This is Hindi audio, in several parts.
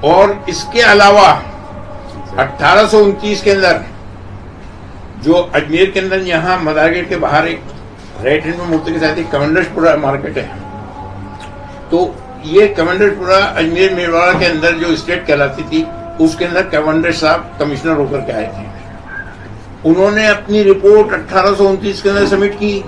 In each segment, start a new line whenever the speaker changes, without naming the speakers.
और इसके अलावा 1829 के अंदर जो अजमेर के अंदर यहाँ मदार गेट के बाहर एक राइट हैंड में मूर्ति के साथ एक कमांडर्सपुरा मार्केट है, तो ये कमांडर्सपुरा अजमेर मेवाड़ा के अंदर जो स्टेट कहलाती थी उसके अंदर कमांडर साहब कमिश्नर होकर के आए थे। उन्होंने अपनी रिपोर्ट 1829 के अंदर सबमिट की।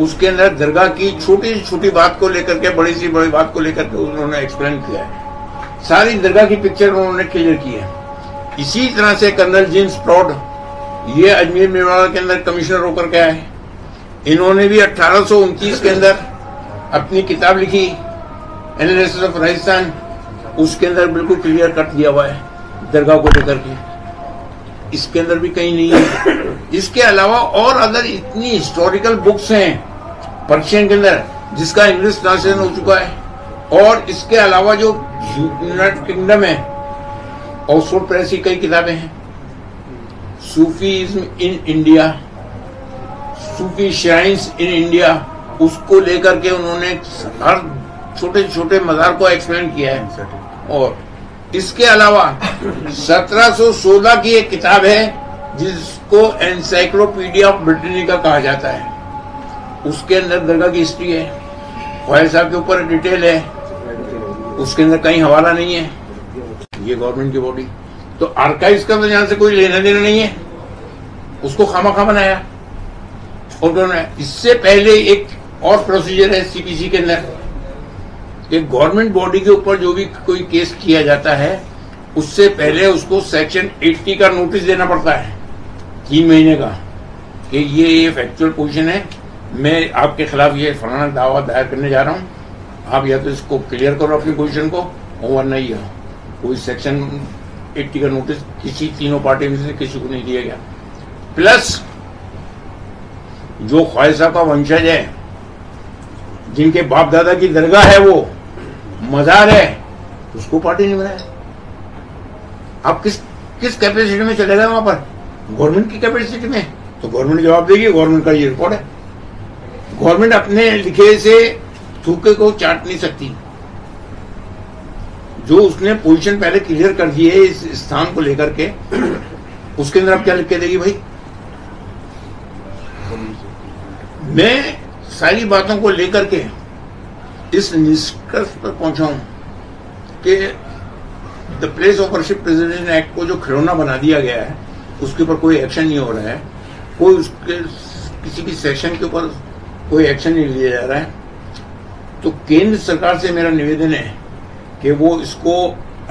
उसके अंदर दरगाह की छोटी से छोटी बात को लेकर के बड़ी सी बड़ी बात को लेकर के उन्होंने एक्सप्लेन किया है। सारी दरगाह की पिक्चर उन्होंने क्लियर की है। इसी तरह से कर्नल जेम्स प्रॉड ये अजमेर मेवाड़ा के अंदर कमिश्नर होकर के आए। इन्होंने भी 1829 के अंदर अपनी किताब लिखी एनालिसिस ऑफ राजस्थान, उसके अंदर बिल्कुल क्लियर कट दिया हुआ है दरगाह को लेकर के। इसके अंदर भी कहीं नहीं है। इसके अलावा और अदर इतनी हिस्टोरिकल बुक्स हैं पर्शियन के अंदर जिसका इंग्लिश ट्रांसलेशन हो चुका है। और इसके अलावा जो यूनाइटेड किंगडम है ऑक्सफोर्ड प्रेस की कई किताबें हैं। Sufism in India, Sufi shrines in India, उसको लेकर के उन्होंने हर छोटे छोटे मज़ार को एक्सप्लेन किया है। और इसके अलावा 1716 की एक किताब है जिसको एनसाइक्लोपीडिया ऑफ ब्रिटेनिका कहा जाता है। उसके अंदर दरगाह की हिस्ट्री है, ख्वाजा साहब के ऊपर डिटेल है, उसके अंदर कहीं हवाला नहीं है। ये गवर्नमेंट की बॉडी, तो आर्काइव्स का तो यहाँ से कोई लेना देना नहीं है, उसको खामा बनाया। और इससे पहले एक और प्रोसीजर है सीपीसी के अंदर, एक गवर्नमेंट बॉडी के ऊपर जो भी कोई केस किया जाता है उससे पहले उसको सेक्शन 80 का नोटिस देना पड़ता है 3 महीने का, कि ये फैक्चुअल पोजीशन है, मैं आपके खिलाफ ये फलाना दावा दायर करने जा रहा हूँ, आप या तो इसको क्लियर करो अपनी पोजीशन को, वरना ही कोई सेक्शन 80 का नोटिस किसी तीनों पार्टी में से किसी को नहीं दिया गया। प्लस जो ख्वाजा साहब का वंशज है, जिनके बाप दादा की दरगाह है, वो मजार है, उसको पार्टी नहीं बनाया। आप किस कैपेसिटी में चले गए वहां पर? गवर्नमेंट की कैपेसिटी में, तो गवर्नमेंट जवाब देगी। गवर्नमेंट का ये रिपोर्ट है। गवर्नमेंट अपने लिखे से थूके को चाट नहीं सकती। जो उसने पोजीशन पहले क्लियर कर दी है इस स्थान को लेकर के, उसके अंदर आप क्या लिख के देगी भाई? मैं सारी बातों को लेकर के इस निष्कर्ष पर पहुंचा हूं कि the place of worship president act को जो खिलौना बना दिया गया है उसके ऊपर कोई एक्शन नहीं हो रहा है, कोई उसके किसी की सेक्शन के ऊपर कोई एक्शन नहीं लिया जा रहा है। तो केंद्र सरकार से मेरा निवेदन है कि वो इसको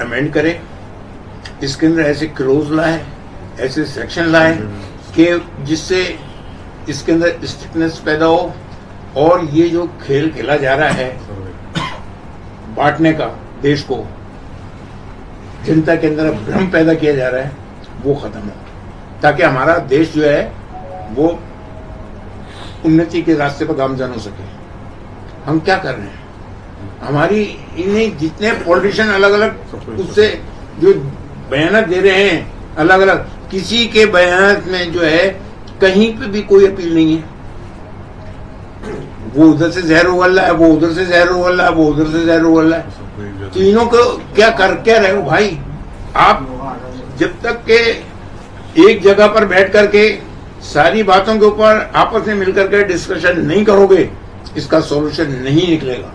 अमेंड करे, इसके अंदर ऐसे क्लोज लाए, ऐसे सेक्शन लाए कि जिससे इसके अंदर स्ट्रिक्टनेस पैदा हो। और ये जो खेल खेला जा रहा है बांटने का, देश को जनता के अंदर भ्रम पैदा किया जा रहा है, वो खत्म हो, ताकि हमारा देश जो है वो उन्नति के रास्ते पर गामजन हो सके। हम क्या कर रहे हैं? हमारी इन्हें जितने पॉलिटिशियन अलग अलग उससे जो बयान दे रहे हैं अलग अलग, किसी के बयान में जो है कहीं पे भी कोई अपील नहीं है। वो उधर से जहर उगल रहा है, वो उधर से जहर उगल रहा है, वो उधर से जहर उगल रहा है। तीनों को क्या रहे हो भाई? आप जब तक के एक जगह पर बैठ करके सारी बातों के ऊपर आपस में मिलकर के डिस्कशन नहीं करोगे, इसका सॉल्यूशन नहीं निकलेगा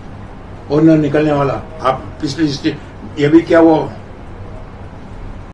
और न निकलने वाला। आप पिछली ये भी क्या वो